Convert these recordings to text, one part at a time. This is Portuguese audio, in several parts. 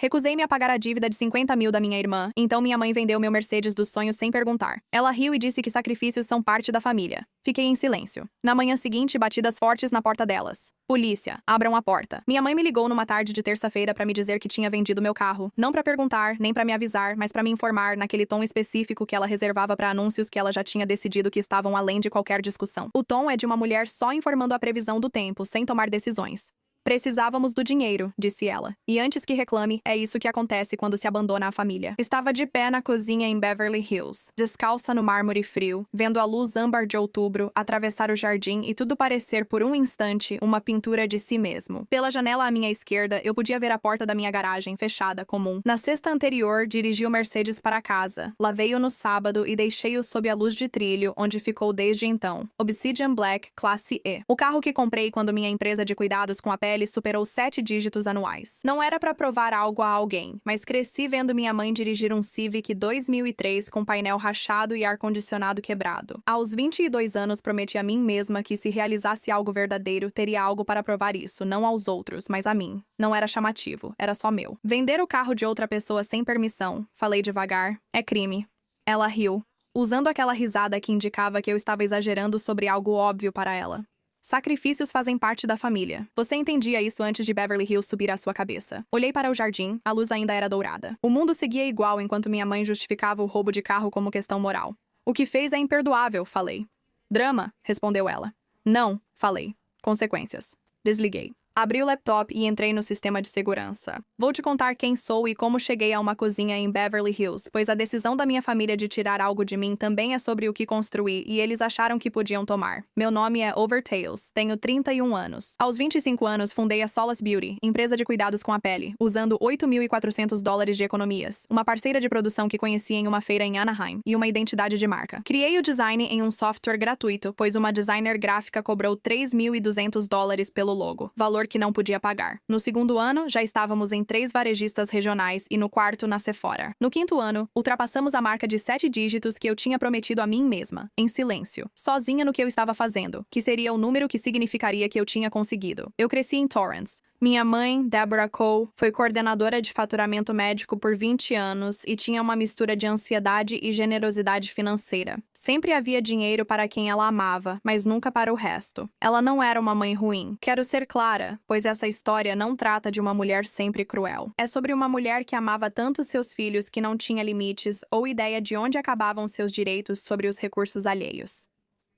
Recusei-me a pagar a dívida de 50 mil da minha irmã, então minha mãe vendeu meu Mercedes dos sonhos sem perguntar. Ela riu e disse que sacrifícios são parte da família. Fiquei em silêncio. Na manhã seguinte, batidas fortes na porta delas. Polícia, abram a porta. Minha mãe me ligou numa tarde de terça-feira para me dizer que tinha vendido meu carro. Não para perguntar, nem para me avisar, mas para me informar naquele tom específico que ela reservava para anúncios que ela já tinha decidido que estavam além de qualquer discussão. O tom é de uma mulher só informando a previsão do tempo, sem tomar decisões. Precisávamos do dinheiro, disse ela. E antes que reclame, é isso que acontece quando se abandona a família. Estava de pé na cozinha em Beverly Hills, descalça no mármore frio, vendo a luz âmbar de outubro atravessar o jardim e tudo parecer por um instante uma pintura de si mesmo. Pela janela à minha esquerda, eu podia ver a porta da minha garagem, fechada, comum. Na sexta anterior, dirigi o Mercedes para casa. Lavei-o no sábado e deixei-o sob a luz de trilho, onde ficou desde então. Obsidian Black, classe E. O carro que comprei quando minha empresa de cuidados com a pele superou 7 dígitos anuais. Não era para provar algo a alguém, mas cresci vendo minha mãe dirigir um Civic 2003 com painel rachado e ar-condicionado quebrado. Aos 22 anos, prometi a mim mesma que se realizasse algo verdadeiro, teria algo para provar isso, não aos outros, mas a mim. Não era chamativo, era só meu. Vender o carro de outra pessoa sem permissão, falei devagar, é crime. Ela riu, usando aquela risada que indicava que eu estava exagerando sobre algo óbvio para ela. Sacrifícios fazem parte da família. Você entendia isso antes de Beverly Hills subir à sua cabeça. Olhei para o jardim, a luz ainda era dourada. O mundo seguia igual enquanto minha mãe justificava o roubo de carro como questão moral. O que fez é imperdoável, falei. Drama, respondeu ela. Não, falei. Consequências. Desliguei. Abri o laptop e entrei no sistema de segurança. Vou te contar quem sou e como cheguei a uma cozinha em Beverly Hills, pois a decisão da minha família de tirar algo de mim também é sobre o que construí e eles acharam que podiam tomar. Meu nome é Overtails, tenho 31 anos. Aos 25 anos, fundei a Solace Beauty, empresa de cuidados com a pele, usando $8.400 de economias, uma parceira de produção que conheci em uma feira em Anaheim e uma identidade de marca. Criei o design em um software gratuito, pois uma designer gráfica cobrou $3.200 pelo logo, valor que não podia pagar. No segundo ano, já estávamos em 3 varejistas regionais e no quarto na Sephora. No quinto ano, ultrapassamos a marca de 7 dígitos que eu tinha prometido a mim mesma, em silêncio, sozinha no que eu estava fazendo, que seria o número que significaria que eu tinha conseguido. Eu cresci em Torrance. Minha mãe, Deborah Cole, foi coordenadora de faturamento médico por 20 anos e tinha uma mistura de ansiedade e generosidade financeira. Sempre havia dinheiro para quem ela amava, mas nunca para o resto. Ela não era uma mãe ruim. Quero ser clara, pois essa história não trata de uma mulher sempre cruel. É sobre uma mulher que amava tanto seus filhos que não tinha limites ou ideia de onde acabavam seus direitos sobre os recursos alheios.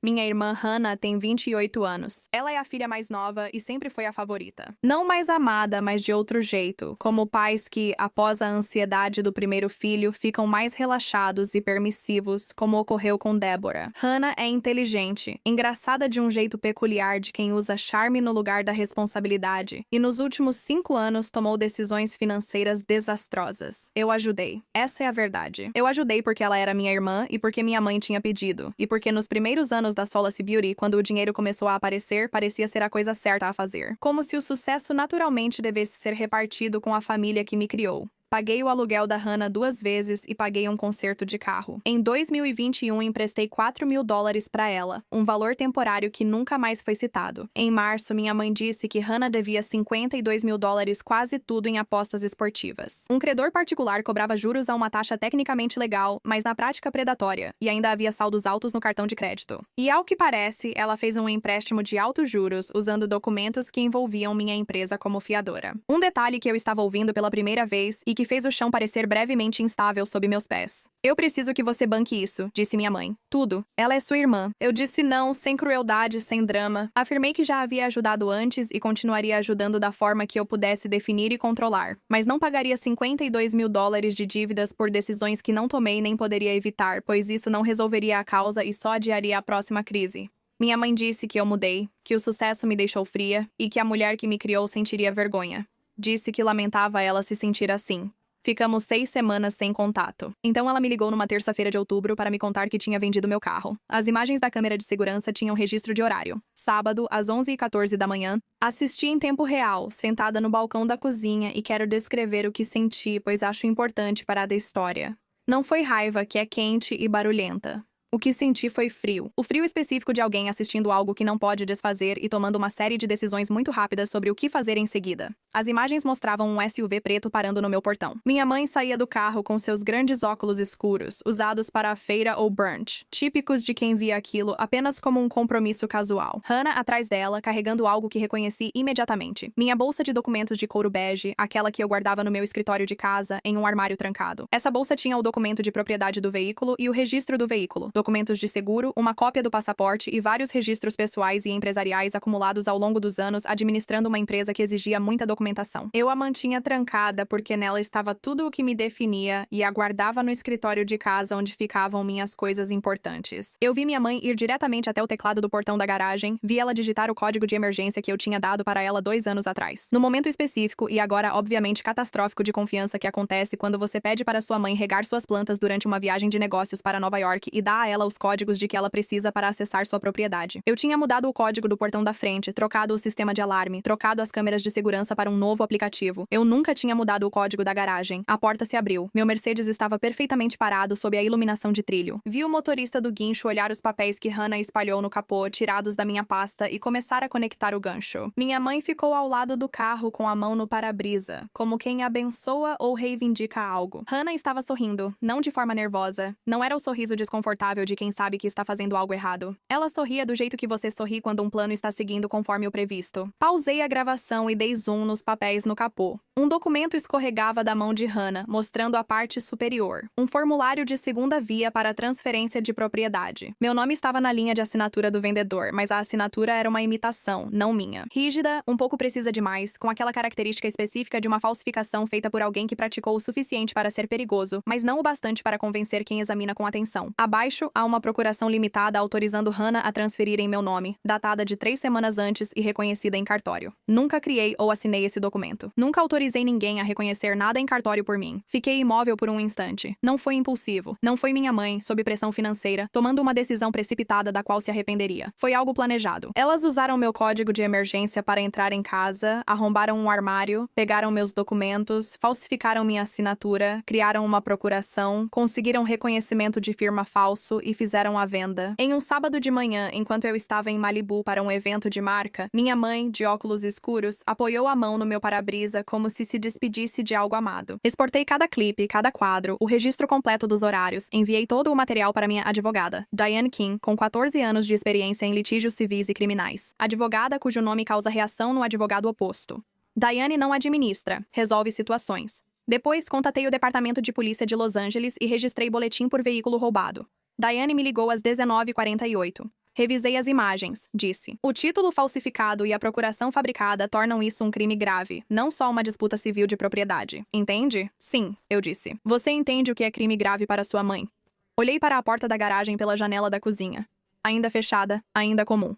Minha irmã Hannah tem 28 anos. Ela é a filha mais nova e sempre foi a favorita. Não mais amada, mas de outro jeito, como pais que, após a ansiedade do primeiro filho, ficam mais relaxados e permissivos, como ocorreu com Deborah. Hannah é inteligente, engraçada de um jeito peculiar de quem usa charme no lugar da responsabilidade, e nos últimos 5 anos tomou decisões financeiras desastrosas. Eu ajudei. Essa é a verdade. Eu ajudei porque ela era minha irmã e porque minha mãe tinha pedido, e porque nos primeiros anos da Solace Beauty, quando o dinheiro começou a aparecer, parecia ser a coisa certa a fazer. Como se o sucesso naturalmente devesse ser repartido com a família que me criou. Paguei o aluguel da Hannah 2 vezes e paguei um conserto de carro. Em 2021, emprestei $4.000 para ela, um valor temporário que nunca mais foi citado. Em março, minha mãe disse que Hannah devia $52.000, quase tudo em apostas esportivas. Um credor particular cobrava juros a uma taxa tecnicamente legal, mas na prática predatória, e ainda havia saldos altos no cartão de crédito. E ao que parece, ela fez um empréstimo de altos juros, usando documentos que envolviam minha empresa como fiadora. Um detalhe que eu estava ouvindo pela primeira vez e que fez o chão parecer brevemente instável sob meus pés. Eu preciso que você banque isso, disse minha mãe. Tudo. Ela é sua irmã. Eu disse não, sem crueldade, sem drama. Afirmei que já havia ajudado antes e continuaria ajudando da forma que eu pudesse definir e controlar. Mas não pagaria $52.000 de dívidas por decisões que não tomei nem poderia evitar, pois isso não resolveria a causa e só adiaria a próxima crise. Minha mãe disse que eu mudei, que o sucesso me deixou fria e que a mulher que me criou sentiria vergonha. Disse que lamentava ela se sentir assim. Ficamos 6 semanas sem contato. Então ela me ligou numa terça-feira de outubro para me contar que tinha vendido meu carro. As imagens da câmera de segurança tinham registro de horário. Sábado, às 11h14 da manhã, assisti em tempo real, sentada no balcão da cozinha e quero descrever o que senti, pois acho importante para a da história. Não foi raiva, que é quente e barulhenta. O que senti foi frio. O frio específico de alguém assistindo algo que não pode desfazer e tomando uma série de decisões muito rápidas sobre o que fazer em seguida. As imagens mostravam um SUV preto parando no meu portão. Minha mãe saía do carro com seus grandes óculos escuros, usados para a feira ou brunch, típicos de quem via aquilo apenas como um compromisso casual. Hannah atrás dela, carregando algo que reconheci imediatamente. Minha bolsa de documentos de couro bege, aquela que eu guardava no meu escritório de casa, em um armário trancado. Essa bolsa tinha o documento de propriedade do veículo e o registro do veículo, documentos de seguro, uma cópia do passaporte e vários registros pessoais e empresariais acumulados ao longo dos anos administrando uma empresa que exigia muita documentação. Eu a mantinha trancada porque nela estava tudo o que me definia e a guardava no escritório de casa onde ficavam minhas coisas importantes. Eu vi minha mãe ir diretamente até o teclado do portão da garagem, vi ela digitar o código de emergência que eu tinha dado para ela 2 anos atrás. No momento específico e agora obviamente catastrófico de confiança que acontece quando você pede para sua mãe regar suas plantas durante uma viagem de negócios para Nova York e dá a ela os códigos de que ela precisa para acessar sua propriedade. Eu tinha mudado o código do portão da frente, trocado o sistema de alarme, trocado as câmeras de segurança para um novo aplicativo. Eu nunca tinha mudado o código da garagem. A porta se abriu. Meu Mercedes estava perfeitamente parado sob a iluminação de trilho. Vi o motorista do guincho olhar os papéis que Hannah espalhou no capô, tirados da minha pasta, e começar a conectar o gancho. Minha mãe ficou ao lado do carro com a mão no para-brisa, como quem abençoa ou reivindica algo. Hannah estava sorrindo, não de forma nervosa. Não era o sorriso desconfortável de quem sabe que está fazendo algo errado. Ela sorria do jeito que você sorri quando um plano está seguindo conforme o previsto. Pausei a gravação e dei zoom nos papéis no capô. Um documento escorregava da mão de Hannah, mostrando a parte superior. Um formulário de segunda via para transferência de propriedade. Meu nome estava na linha de assinatura do vendedor, mas a assinatura era uma imitação, não minha. Rígida, um pouco precisa demais, com aquela característica específica de uma falsificação feita por alguém que praticou o suficiente para ser perigoso, mas não o bastante para convencer quem examina com atenção. Abaixo, há uma procuração limitada autorizando Hannah a transferir em meu nome, datada de 3 semanas antes e reconhecida em cartório. Nunca criei ou assinei esse documento. Nunca autorizei ninguém a reconhecer nada em cartório por mim. Fiquei imóvel por um instante. Não foi impulsivo. Não foi minha mãe, sob pressão financeira, tomando uma decisão precipitada da qual se arrependeria. Foi algo planejado. Elas usaram meu código de emergência para entrar em casa, arrombaram um armário, pegaram meus documentos, falsificaram minha assinatura, criaram uma procuração, conseguiram reconhecimento de firma falso e fizeram a venda. Em um sábado de manhã, enquanto eu estava em Malibu para um evento de marca, minha mãe, de óculos escuros, apoiou a mão no meu para-brisa como se despedisse de algo amado. Exportei cada clipe, cada quadro, o registro completo dos horários, enviei todo o material para minha advogada, Diane King, com 14 anos de experiência em litígios civis e criminais. Advogada cujo nome causa reação no advogado oposto. Diane não administra, resolve situações. Depois, contatei o Departamento de Polícia de Los Angeles e registrei boletim por veículo roubado. Diane me ligou às 19h48. Revisei as imagens, disse. O título falsificado e a procuração fabricada tornam isso um crime grave, não só uma disputa civil de propriedade. Entende? Sim, eu disse. Você entende o que é crime grave para sua mãe? Olhei para a porta da garagem pela janela da cozinha. Ainda fechada, ainda comum.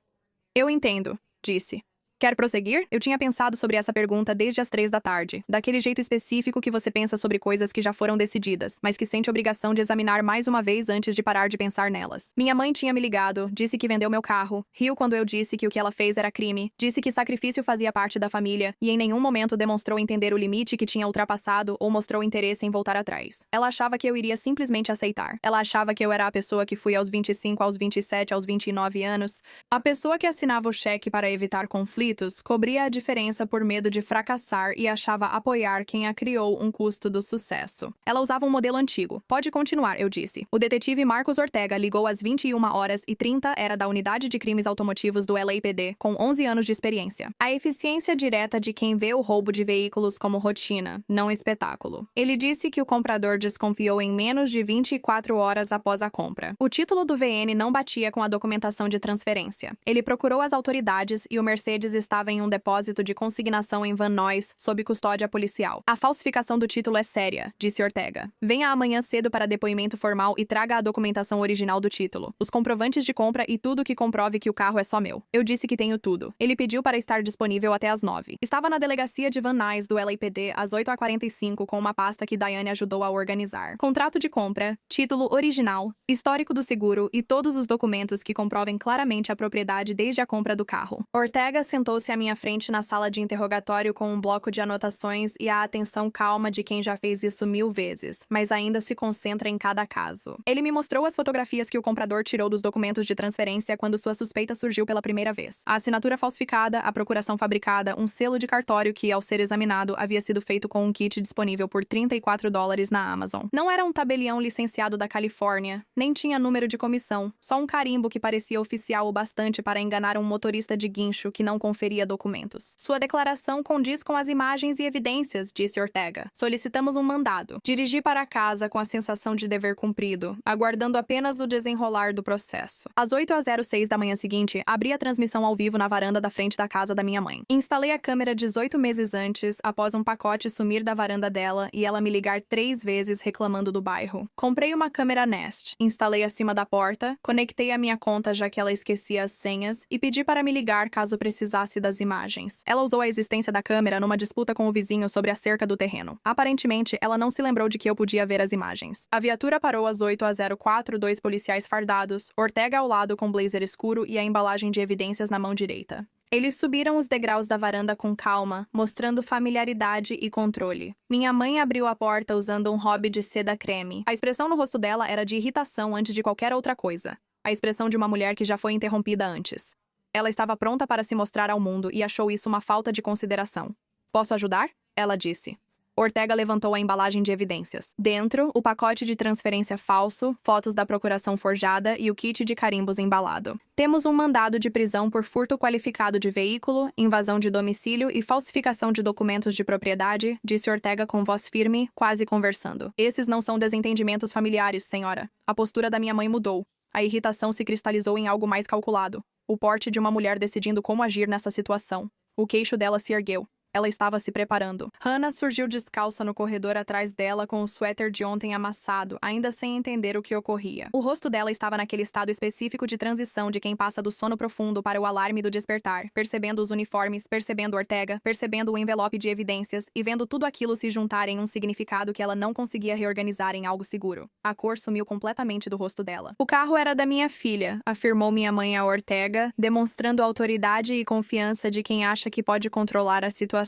Eu entendo, disse. Quer prosseguir? Eu tinha pensado sobre essa pergunta desde as 3 da tarde, daquele jeito específico que você pensa sobre coisas que já foram decididas, mas que sente obrigação de examinar mais uma vez antes de parar de pensar nelas. Minha mãe tinha me ligado, disse que vendeu meu carro, riu quando eu disse que o que ela fez era crime, disse que sacrifício fazia parte da família, e em nenhum momento demonstrou entender o limite que tinha ultrapassado ou mostrou interesse em voltar atrás. Ela achava que eu iria simplesmente aceitar. Ela achava que eu era a pessoa que fui aos 25, aos 27, aos 29 anos, a pessoa que assinava o cheque para evitar conflitos, cobria a diferença por medo de fracassar e achava apoiar quem a criou um custo do sucesso. Ela usava um modelo antigo. Pode continuar, eu disse. O detetive Marcos Ortega ligou às 21h30, era da Unidade de Crimes Automotivos do LAPD, com 11 anos de experiência. A eficiência direta de quem vê o roubo de veículos como rotina, não espetáculo. Ele disse que o comprador desconfiou em menos de 24 horas após a compra. O título do VN não batia com a documentação de transferência. Ele procurou as autoridades e o Mercedes estava em um depósito de consignação em Van Nuys, sob custódia policial. A falsificação do título é séria, disse Ortega. Venha amanhã cedo para depoimento formal e traga a documentação original do título, os comprovantes de compra e tudo que comprove que o carro é só meu. Eu disse que tenho tudo. Ele pediu para estar disponível até às 9. Estava na delegacia de Van Nuys do LAPD às 8h45 com uma pasta que Diane ajudou a organizar. Contrato de compra, título original, histórico do seguro e todos os documentos que comprovem claramente a propriedade desde a compra do carro. Ortega sentou sentou-se à minha frente na sala de interrogatório com um bloco de anotações e a atenção calma de quem já fez isso 1000 vezes, mas ainda se concentra em cada caso. Ele me mostrou as fotografias que o comprador tirou dos documentos de transferência quando sua suspeita surgiu pela primeira vez. A assinatura falsificada, a procuração fabricada, um selo de cartório que, ao ser examinado, havia sido feito com um kit disponível por $34 na Amazon. Não era um tabelião licenciado da Califórnia, nem tinha número de comissão, só um carimbo que parecia oficial o bastante para enganar um motorista de guincho que não conferia documentos. Sua declaração condiz com as imagens e evidências, disse Ortega. Solicitamos um mandado. Dirigi para casa com a sensação de dever cumprido, aguardando apenas o desenrolar do processo. Às 8h06 da manhã seguinte, abri a transmissão ao vivo na varanda da frente da casa da minha mãe. Instalei a câmera 18 meses antes, após um pacote sumir da varanda dela e ela me ligar 3 vezes reclamando do bairro. Comprei uma câmera Nest, instalei acima da porta, conectei a minha conta já que ela esquecia as senhas e pedi para me ligar caso precisasse das imagens. Ela usou a existência da câmera numa disputa com o vizinho sobre a cerca do terreno. Aparentemente, ela não se lembrou de que eu podia ver as imagens. A viatura parou às 8h04, 2 policiais fardados, Ortega ao lado com blazer escuro e a embalagem de evidências na mão direita. Eles subiram os degraus da varanda com calma, mostrando familiaridade e controle. Minha mãe abriu a porta usando um hobby de seda creme. A expressão no rosto dela era de irritação antes de qualquer outra coisa. A expressão de uma mulher que já foi interrompida antes. Ela estava pronta para se mostrar ao mundo e achou isso uma falta de consideração. Posso ajudar? Ela disse. Ortega levantou a embalagem de evidências. Dentro, o pacote de transferência falso, fotos da procuração forjada e o kit de carimbos embalado. Temos um mandado de prisão por furto qualificado de veículo, invasão de domicílio e falsificação de documentos de propriedade, disse Ortega com voz firme, quase conversando. Esses não são desentendimentos familiares, senhora. A postura da minha mãe mudou. A irritação se cristalizou em algo mais calculado. O porte de uma mulher decidindo como agir nessa situação. O queixo dela se ergueu. Ela estava se preparando. Hannah surgiu descalça no corredor atrás dela com o suéter de ontem amassado, ainda sem entender o que ocorria. O rosto dela estava naquele estado específico de transição de quem passa do sono profundo para o alarme do despertar, percebendo os uniformes, percebendo Ortega, percebendo o envelope de evidências e vendo tudo aquilo se juntar em um significado que ela não conseguia reorganizar em algo seguro. A cor sumiu completamente do rosto dela. O carro era da minha filha, afirmou minha mãe a Ortega, demonstrando autoridade e confiança de quem acha que pode controlar a situação.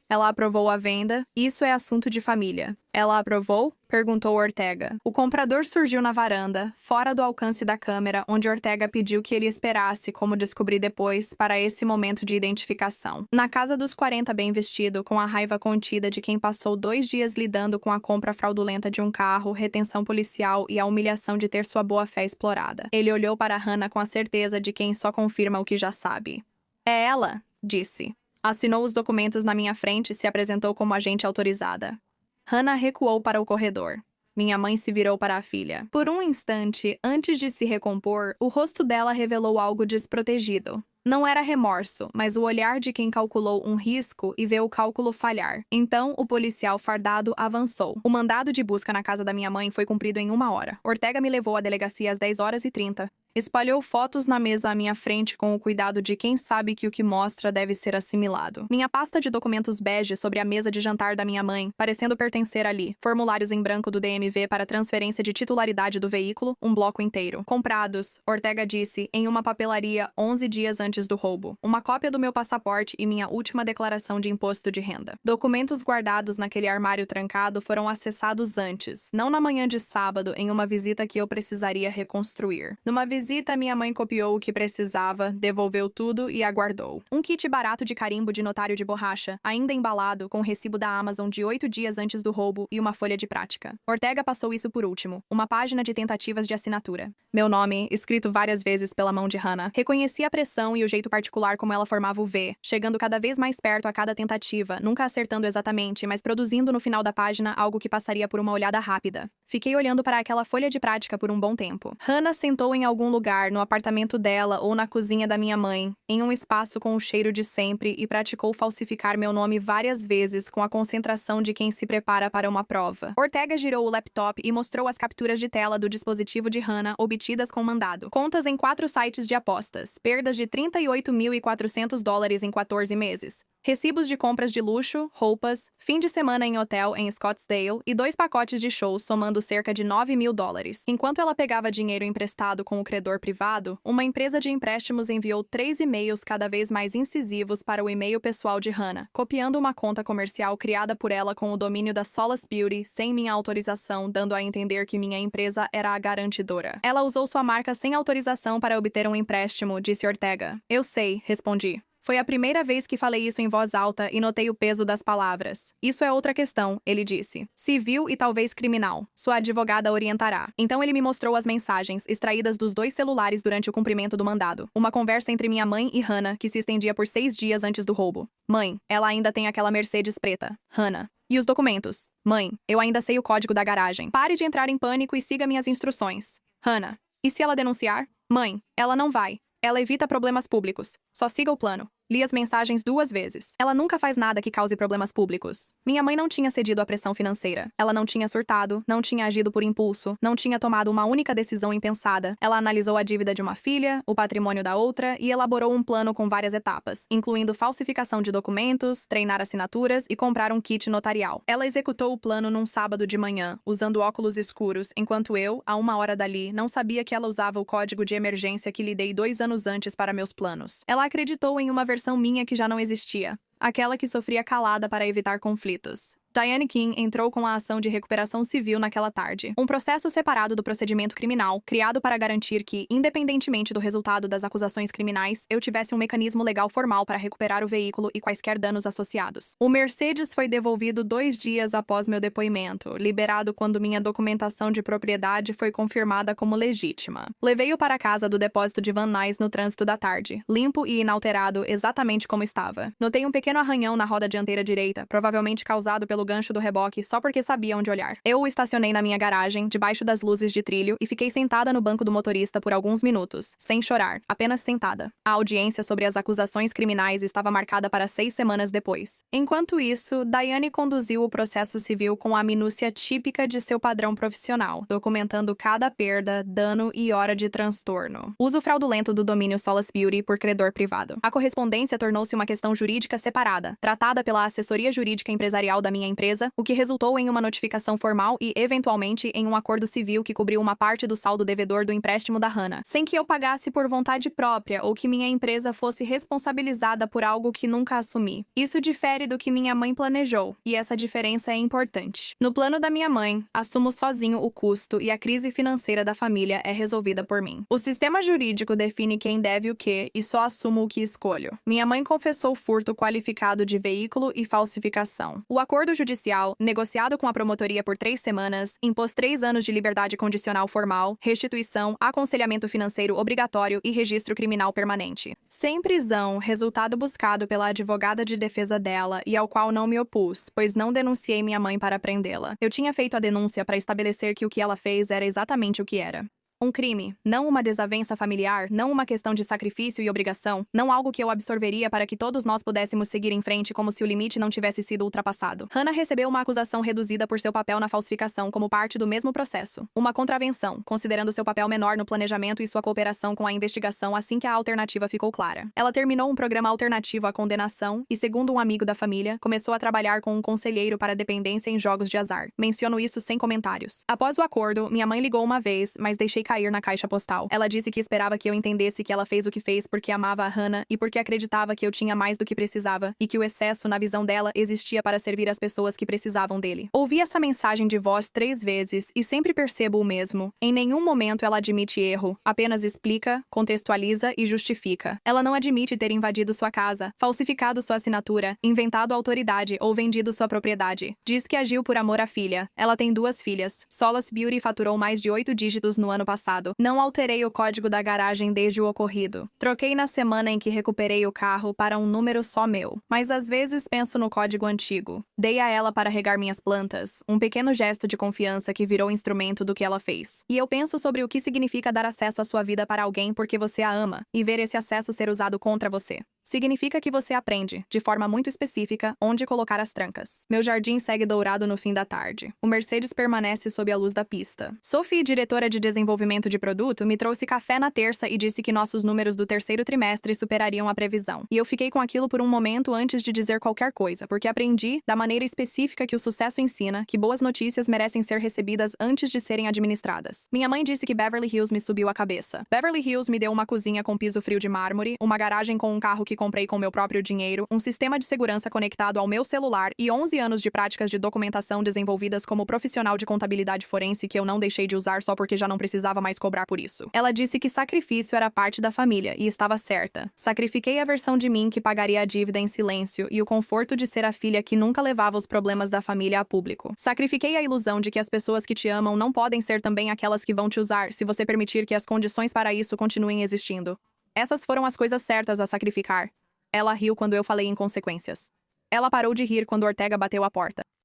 Ela aprovou a venda. Isso é assunto de família. Ela aprovou? Perguntou Ortega. O comprador surgiu na varanda, fora do alcance da câmera, onde Ortega pediu que ele esperasse, como descobri depois, para esse momento de identificação. Na casa dos 40 bem vestido, com a raiva contida de quem passou 2 dias lidando com a compra fraudulenta de um carro, retenção policial e a humilhação de ter sua boa-fé explorada. Ele olhou para Hannah com a certeza de quem só confirma o que já sabe. É ela, disse. Assinou os documentos na minha frente e se apresentou como agente autorizada. Hannah recuou para o corredor. Minha mãe se virou para a filha. Por um instante, antes de se recompor, o rosto dela revelou algo desprotegido. Não era remorso, mas o olhar de quem calculou um risco e vê o cálculo falhar. Então, o policial fardado avançou. O mandado de busca na casa da minha mãe foi cumprido em 1 hora. Ortega me levou à delegacia às 10h30. Espalhou fotos na mesa à minha frente com o cuidado de quem sabe que o que mostra deve ser assimilado. Minha pasta de documentos bege sobre a mesa de jantar da minha mãe, parecendo pertencer ali. Formulários em branco do DMV para transferência de titularidade do veículo, um bloco inteiro. Comprados, Ortega disse, em uma papelaria 11 dias antes do roubo. Uma cópia do meu passaporte e minha última declaração de imposto de renda. Documentos guardados naquele armário trancado foram acessados antes, não na manhã de sábado, em uma visita que eu precisaria reconstruir. Numa visita, minha mãe copiou o que precisava, devolveu tudo e aguardou. Um kit barato de carimbo de notário de borracha, ainda embalado, com o recibo da Amazon de 8 dias antes do roubo e uma folha de prática. Ortega passou isso por último, uma página de tentativas de assinatura. Meu nome, escrito várias vezes pela mão de Hannah. Reconheci a pressão e o jeito particular como ela formava o V, chegando cada vez mais perto a cada tentativa, nunca acertando exatamente, mas produzindo no final da página algo que passaria por uma olhada rápida. Fiquei olhando para aquela folha de prática por um bom tempo. Hannah sentou em algum lugar, no apartamento dela ou na cozinha da minha mãe, em um espaço com o cheiro de sempre e praticou falsificar meu nome várias vezes com a concentração de quem se prepara para uma prova. Ortega girou o laptop e mostrou as capturas de tela do dispositivo de Hannah obtidas com mandado. Contas em 4 sites de apostas. Perdas de $38.400 em 14 meses. recibos de compras de luxo, roupas, fim de semana em hotel em Scottsdale e 2 pacotes de shows somando cerca de $9.000. Enquanto ela pegava dinheiro emprestado com o credor privado, uma empresa de empréstimos enviou 3 e-mails cada vez mais incisivos para o e-mail pessoal de Hannah, copiando uma conta comercial criada por ela com o domínio da Solace Beauty sem minha autorização, dando a entender que minha empresa era a garantidora. Ela usou sua marca sem autorização para obter um empréstimo, disse Ortega. Eu sei, respondi. Foi a primeira vez que falei isso em voz alta e notei o peso das palavras. Isso é outra questão, ele disse. Civil e talvez criminal. Sua advogada orientará. Então ele me mostrou as mensagens, extraídas dos 2 celulares durante o cumprimento do mandado. Uma conversa entre minha mãe e Hannah, que se estendia por 6 dias antes do roubo. Mãe, ela ainda tem aquela Mercedes preta. Hannah. E os documentos? Mãe, eu ainda sei o código da garagem. Pare de entrar em pânico e siga minhas instruções. Hannah. E se ela denunciar? Mãe, ela não vai. Ela evita problemas públicos. Só siga o plano. Li as mensagens 2 vezes. Ela nunca faz nada que cause problemas públicos. Minha mãe não tinha cedido à pressão financeira. Ela não tinha surtado, não tinha agido por impulso, não tinha tomado uma única decisão impensada. Ela analisou a dívida de uma filha, o patrimônio da outra e elaborou um plano com várias etapas, incluindo falsificação de documentos, treinar assinaturas e comprar um kit notarial. Ela executou o plano num sábado de manhã, usando óculos escuros, enquanto eu, a 1 hora dali, não sabia que ela usava o código de emergência que lhe dei 2 anos antes para meus planos. Ela acreditou em uma versão minha que já não existia, aquela que sofria calada para evitar conflitos. Diane King entrou com a ação de recuperação civil naquela tarde, um processo separado do procedimento criminal, criado para garantir que, independentemente do resultado das acusações criminais, eu tivesse um mecanismo legal formal para recuperar o veículo e quaisquer danos associados. O Mercedes foi devolvido 2 dias após meu depoimento, liberado quando minha documentação de propriedade foi confirmada como legítima. Levei-o para a casa do depósito de Van Nuys no trânsito da tarde, limpo e inalterado exatamente como estava. Notei um pequeno arranhão na roda dianteira direita, provavelmente causado pelo gancho do reboque só porque sabia onde olhar. Eu o estacionei na minha garagem, debaixo das luzes de trilho, e fiquei sentada no banco do motorista por alguns minutos, sem chorar, apenas sentada. A audiência sobre as acusações criminais estava marcada para 6 semanas depois. Enquanto isso, Diane conduziu o processo civil com a minúcia típica de seu padrão profissional, documentando cada perda, dano e hora de transtorno. Uso fraudulento do domínio Solace Beauty por credor privado. A correspondência tornou-se uma questão jurídica separada, tratada pela assessoria jurídica empresarial da minha empresa, o que resultou em uma notificação formal e, eventualmente, em um acordo civil que cobriu uma parte do saldo devedor do empréstimo da Hannah, sem que eu pagasse por vontade própria ou que minha empresa fosse responsabilizada por algo que nunca assumi. Isso difere do que minha mãe planejou, e essa diferença é importante. No plano da minha mãe, assumo sozinho o custo e a crise financeira da família é resolvida por mim. O sistema jurídico define quem deve o quê e só assumo o que escolho. Minha mãe confessou furto qualificado de veículo e falsificação. O acordo judicial, negociado com a promotoria por 3 semanas, impôs 3 anos de liberdade condicional formal, restituição, aconselhamento financeiro obrigatório e registro criminal permanente. Sem prisão, resultado buscado pela advogada de defesa dela e ao qual não me opus, pois não denunciei minha mãe para prendê-la. Eu tinha feito a denúncia para estabelecer que o que ela fez era exatamente o que era. Um crime, não uma desavença familiar, não uma questão de sacrifício e obrigação, não algo que eu absorveria para que todos nós pudéssemos seguir em frente como se o limite não tivesse sido ultrapassado. Hannah recebeu uma acusação reduzida por seu papel na falsificação como parte do mesmo processo. Uma contravenção, considerando seu papel menor no planejamento e sua cooperação com a investigação assim que a alternativa ficou clara. Ela terminou um programa alternativo à condenação e, segundo um amigo da família, começou a trabalhar com um conselheiro para dependência em jogos de azar. Menciono isso sem comentários. Após o acordo, minha mãe ligou uma vez, mas deixei cair na caixa postal. Ela disse que esperava que eu entendesse que ela fez o que fez porque amava a Hannah e porque acreditava que eu tinha mais do que precisava e que o excesso, na visão dela, existia para servir as pessoas que precisavam dele. Ouvi essa mensagem de voz 3 vezes e sempre percebo o mesmo. Em nenhum momento ela admite erro, apenas explica, contextualiza e justifica. Ela não admite ter invadido sua casa, falsificado sua assinatura, inventado autoridade ou vendido sua propriedade. Diz que agiu por amor à filha. Ela tem 2 filhas. Solace Beauty faturou mais de 8 dígitos no ano passado. Não alterei o código da garagem desde o ocorrido. Troquei na semana em que recuperei o carro para um número só meu. Mas às vezes penso no código antigo. Dei a ela para regar minhas plantas, um pequeno gesto de confiança que virou instrumento do que ela fez. E eu penso sobre o que significa dar acesso à sua vida para alguém porque você a ama, e ver esse acesso ser usado contra você. Significa que você aprende, de forma muito específica, onde colocar as trancas. Meu jardim segue dourado no fim da tarde. O Mercedes permanece sob a luz da pista. Sophie, diretora de desenvolvimento de produto, me trouxe café na terça e disse que nossos números do terceiro trimestre superariam a previsão. E eu fiquei com aquilo por um momento antes de dizer qualquer coisa, porque aprendi, da maneira específica que o sucesso ensina, que boas notícias merecem ser recebidas antes de serem administradas. Minha mãe disse que Beverly Hills me subiu a cabeça. Beverly Hills me deu uma cozinha com piso frio de mármore, uma garagem com um carro que comprei com meu próprio dinheiro, um sistema de segurança conectado ao meu celular e 11 anos de práticas de documentação desenvolvidas como profissional de contabilidade forense que eu não deixei de usar só porque já não precisava mais cobrar por isso. Ela disse que sacrifício era parte da família e estava certa. Sacrifiquei a versão de mim que pagaria a dívida em silêncio e o conforto de ser a filha que nunca levava os problemas da família a público. Sacrifiquei a ilusão de que as pessoas que te amam não podem ser também aquelas que vão te usar se você permitir que as condições para isso continuem existindo. Essas foram as coisas certas a sacrificar. Ela riu quando eu falei em consequências. Ela parou de rir quando Ortega bateu a porta.